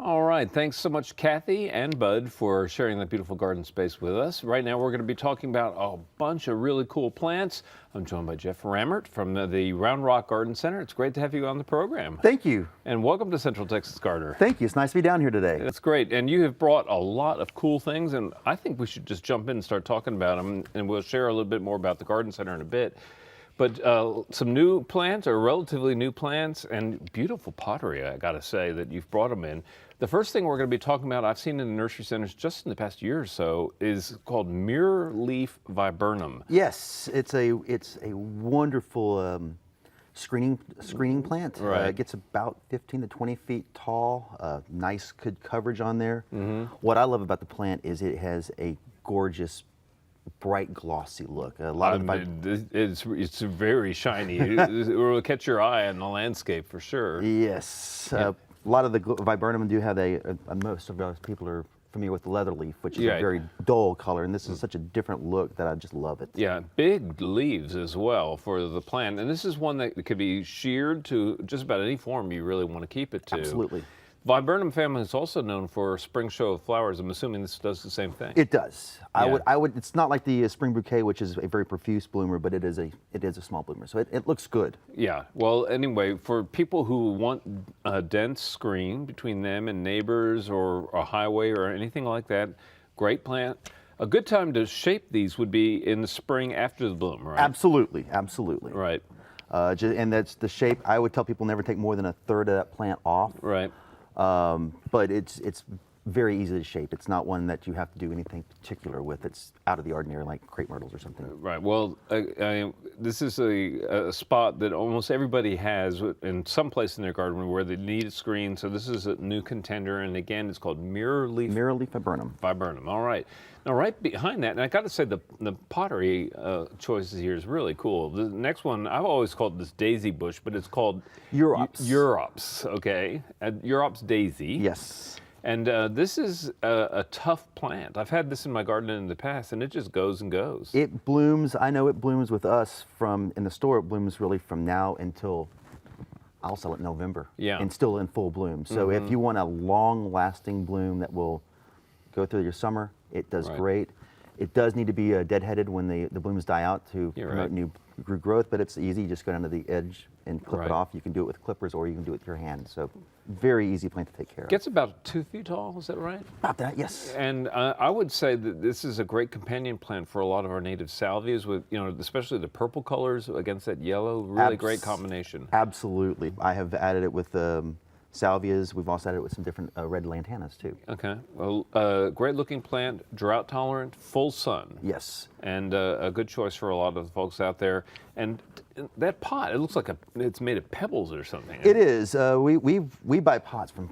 All right. Thanks so much, Kathy and Bud, for sharing that beautiful garden space with us. Right now, we're going to be talking about a bunch of really cool plants. I'm joined by Jeff Rammert from the Round Rock Garden Center. It's great to have you on the program. Thank you. And welcome to Central Texas Gardener. Thank you. It's nice to be down here today. That's great. And you have brought a lot of cool things, and I think we should just jump in and start talking about them, and we'll share a little bit more about the Garden Center in a bit. But some new plants, or relatively new plants, and beautiful pottery, I gotta say, that you've brought them in. The first thing we're gonna be talking about, I've seen in the nursery centers just in the past year or so, is called mirror leaf viburnum. Yes, it's a wonderful screening plant. Right. It gets about 15 to 20 feet tall. Nice, good coverage on there. What I love about the plant is it has a gorgeous, bright, glossy look. A lot It's very shiny. It will catch your eye in the landscape for sure. Yes. Yeah. A lot of the viburnum do have most of us people are familiar with the leather leaf, which is Right. a very dull color, and this is such a different look that I just love it. Yeah, big leaves as well for the plant. And this is one that could be sheared to just about any form you really want to keep it to. Absolutely. Viburnum family is also known for spring show of flowers. I'm assuming this does the same thing. It does. Yeah. I would. It's not like the spring bouquet, which is a very profuse bloomer, but it is a small bloomer, so it looks good. Yeah. Well, anyway, for people who want a dense screen between them and neighbors or a highway or anything like that, great plant. A good time to shape these would be in the spring after the bloom, right? Absolutely, absolutely. Right. And that's the shape. I would tell people never take more than a third of that plant off. Right. But it's very easy to shape. It's not one that you have to do anything particular with. It's out of the ordinary, like crepe myrtles or something. Right. Well, this is a spot that almost everybody has in some place in their garden where they need a screen. So this is a new contender, and again, it's called mirror leaf viburnum. viburnum. All right. Now, right behind that, and I got to say the pottery choices here is really cool. The next one, I've always called this daisy bush, but it's called Europs. Europs. Okay. Europs daisy. Yes. And this is a tough plant. I've had this in my garden in the past, and it just goes and goes. It blooms. I know it blooms with us in the store. It blooms really from now until I'll sell it in November. Yeah. And still in full bloom. So if you want a long-lasting bloom that will go through your summer, it does Right. great. It does need to be deadheaded when the blooms die out to promote right. new growth, but it's easy. Just go down to the edge and clip Right. it off. You can do it with clippers or you can do it with your hand. So very easy plant to take care of. Gets about 2 feet tall, is that right? About that, yes. And I would say that this is a great companion plant for a lot of our native salvias, with especially the purple colors against that yellow. Really great combination. Absolutely. I have added it with salvias. We've also added it with some different red lantanas too. Okay. Well, great looking plant, drought tolerant, full sun. Yes. And a good choice for a lot of the folks out there. And that pot, it looks like it's made of pebbles or something. It is. We buy pots from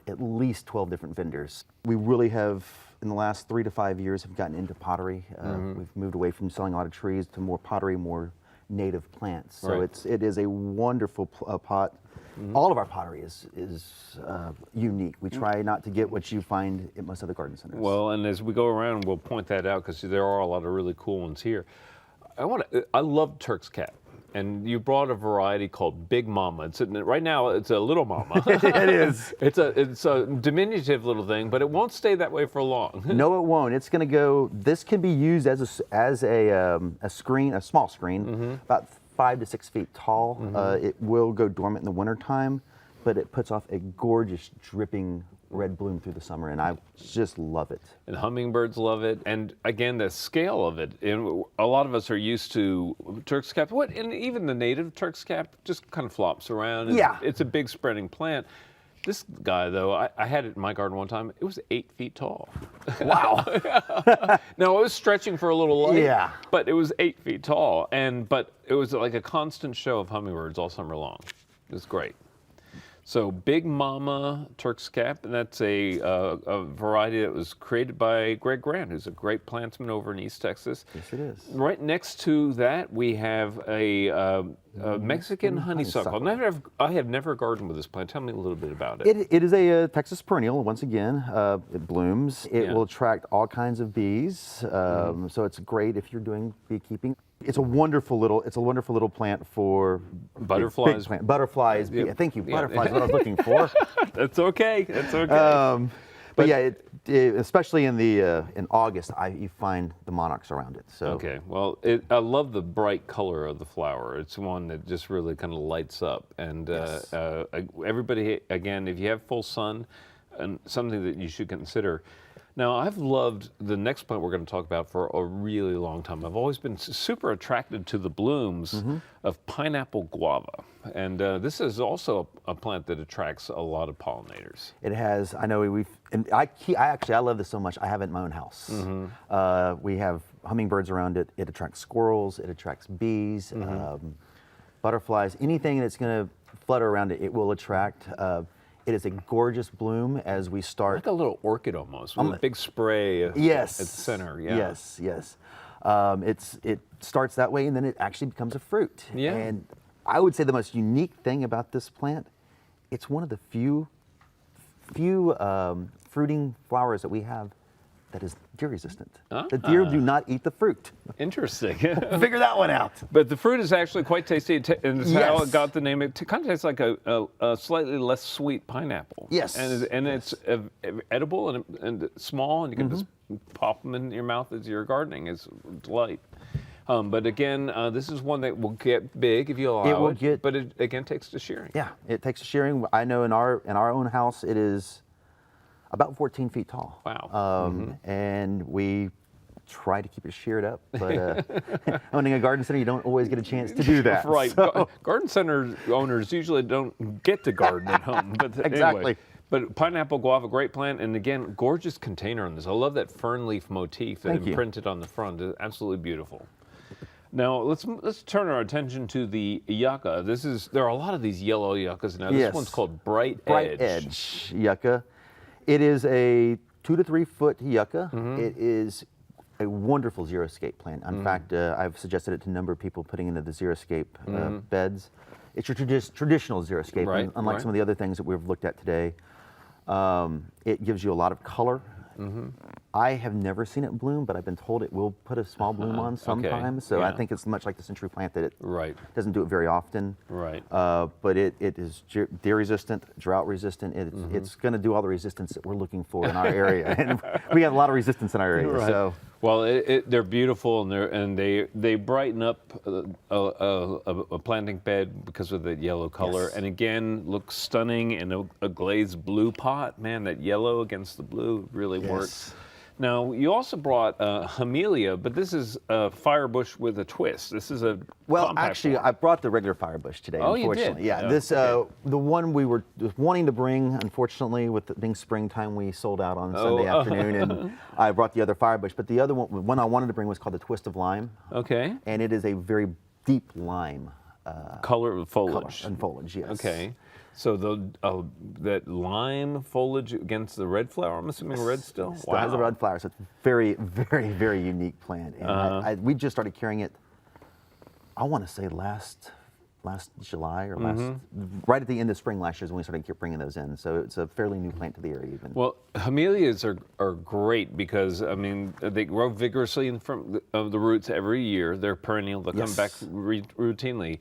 at least 12 different vendors. We really have, in the last 3 to 5 years, have gotten into pottery. We've moved away from selling a lot of trees to more pottery, more native plants. So Right. it is a wonderful pot. All of our pottery is unique. We try not to get what you find at most other garden centers. Well, and as we go around, we'll point that out because there are a lot of really cool ones here. I love Turk's Cap, and you brought a variety called Big Mama. Right now, it's a little mama. It is. It's a diminutive little thing, but it won't stay that way for long. No, it won't. It's going to go. This can be used as a screen, a small screen, about 5 to 6 feet tall. It will go dormant in the wintertime, but it puts off a gorgeous dripping red bloom through the summer, and I just love it. And hummingbirds love it. And again, the scale of it. And a lot of us are used to Turk's Cap. And even the native Turk's Cap just kind of flops around. Yeah. It's a big spreading plant. This guy, though, I had it in my garden one time. It was 8 feet tall. Wow. No, it was stretching for a little light. Yeah. But it was 8 feet tall. But it was like a constant show of hummingbirds all summer long. It was great. So Big Mama Turk's Cap, and that's a variety that was created by Greg Grant, who's a great plantsman over in East Texas. Yes, it is. Right next to that, we have a Mexican honeysuckle. I have never gardened with this plant. Tell me a little bit about it. It is a Texas perennial. Once again, it blooms. It Yeah. will attract all kinds of bees. So it's great if you're doing beekeeping. It's a wonderful little plant for Butterflies. Big plant. Butterflies. Yeah. Thank you. Yeah. Butterflies is what I was looking for. That's okay. That's okay. But yeah, especially in August, you find the monarchs around it. So Okay, well, I love the bright color of the flower. It's one that just really kind of lights up. And Yes. everybody, again, if you have full sun, and something that you should consider. Now, I've loved the next plant we're going to talk about for a really long time. I've always been super attracted to the blooms of pineapple guava. And this is also a plant that attracts a lot of pollinators. it has. I know and I love this so much. I have it in my own house. We have hummingbirds around it. It attracts squirrels. It attracts bees, butterflies. Anything that's going to flutter around it, it will attract. It is a gorgeous bloom as we start. Like a little orchid almost, with a big spray Yes. at the center. Yeah. Yes, yes. It starts that way, and then it actually becomes a fruit. Yeah. And I would say the most unique thing about this plant, it's one of the few fruiting flowers that we have that is deer resistant. The deer do not eat the fruit. Interesting. Figure that one out. But the fruit is actually quite tasty, and it's how Yes. it got the name. It kind of tastes like a slightly less sweet pineapple. Yes. And it's edible and small, and you can just pop them in your mouth as you're gardening. It's a delight. But again, this is one that will get big if you allow it. It will get- but it again takes to shearing. Yeah, it takes shearing. I know in our own house, it is about 14 feet tall. Wow. And we try to keep it sheared up, but owning a garden center, you don't always get a chance to do that. Right. So- Garden center owners usually don't get to garden at home. But Exactly. Anyway. But pineapple guava, great plant, and again, gorgeous container on this. I love that fern leaf motif that Thank you. imprinted on the front. It's absolutely beautiful. Now let's turn our attention to the yucca. There are a lot of these yellow yuccas now. This Yes. one's called Bright Bright Edge yucca. It is a 2 to 3 foot yucca. It is a wonderful xeriscape plant. In fact, I've suggested it to a number of people putting into the xeriscape beds. It's your traditional xeriscape, Right, unlike right. some of the other things that we've looked at today. It gives you a lot of color. I have never seen it bloom, but I've been told it will put a small bloom on sometimes. So I yeah. think it's much like the century plant that it Right. doesn't do it very often. Right. But it is deer resistant, drought resistant. It's going to do all the resistance that we're looking for in our area, and we have a lot of resistance in our area. Right. So Well, they're beautiful, and they brighten up a planting bed because of the yellow color, Yes. and again look stunning in a glazed blue pot. Man, that yellow against the blue really works. Now, you also brought Hamelia, but this is a firebush with a twist. This is a compact actually, one. I brought the regular firebush today. Oh, you did? Unfortunately, yeah. Oh, This okay. the one we were wanting to bring. Unfortunately, with it being springtime, we sold out on Sunday afternoon, and I brought the other firebush. But the other one I wanted to bring was called the Twist of Lime, Okay. and it is a very deep lime Color of color foliage. and foliage. Yes. Okay. So that lime foliage against the red flower, I'm assuming red still? Still has the red flower, so it's a very, very, very unique plant. And we just started carrying it, I want to say last July or right at the end of spring last year is when we started bringing those in. So it's a fairly new plant to the area even. Well, Hamelias are great because, I mean, they grow vigorously from the roots every year. They're perennial. They'll come back Yes. routinely.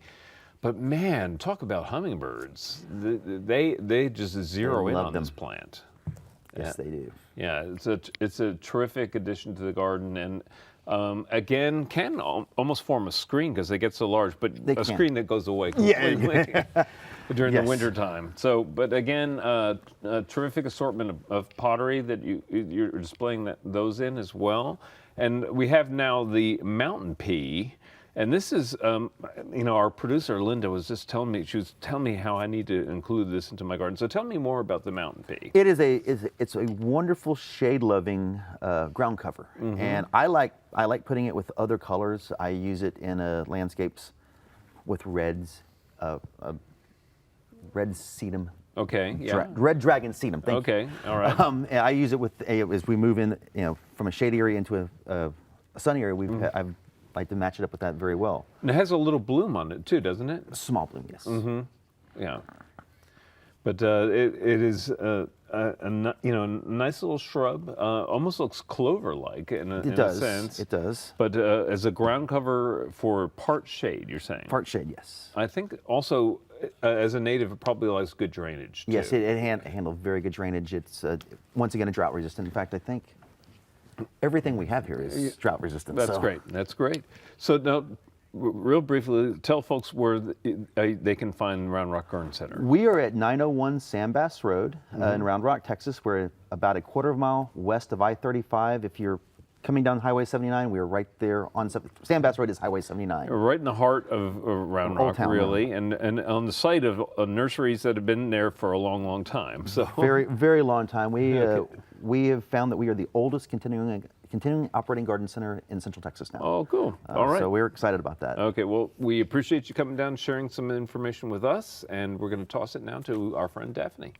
But man, talk about hummingbirds. They just zero in love on them. this plant. Yes, they do. Yeah, it's a terrific addition to the garden, and again can almost form a screen because they get so large, but They a can. screen that goes away Yeah. completely during Yes. the winter time. So, but again, a terrific assortment of pottery that you're displaying those in as well, and we have now the mountain pea. And this is, our producer Linda was just telling me how I need to include this into my garden. So tell me more about the mountain pea. It is it's a wonderful shade-loving ground cover, and I like putting it with other colors. I use it in landscapes with reds, red sedum, Okay, yeah. red dragon sedum. Thank you. Okay, all right. And I use it with as we move in, from a shady area into a sunny area. I've like to match it up with that very well. And it has a little bloom on it too, doesn't it? Small bloom, yes. Yeah. But it is nice little shrub. Almost looks clover-like in a sense. It does. But as a ground cover for part shade, you're saying? Part shade, yes. I think also as a native, it probably likes good drainage too. Yes, it handles very good drainage. It's once again a drought resistant. In fact, I think everything we have here is drought resistant. That's so. great. That's great. So now, real briefly, tell folks where they can find Round Rock Garden Center. We are at 901 Sandbass Road in Round Rock, Texas. We're about a quarter of a mile west of I-35. If you're coming down Highway 79, we are right there on Sandbass Road is Highway 79. Right in the heart of Round Old Rock, Town, really, and on the site of nurseries that have been there for a long, long time. So Very long time. Okay. We have found that we are the oldest continuing operating garden center in Central Texas now. Oh, cool. All right. So we're excited about that. Okay, well, we appreciate you coming down and sharing some information with us, and we're going to toss it now to our friend Daphne.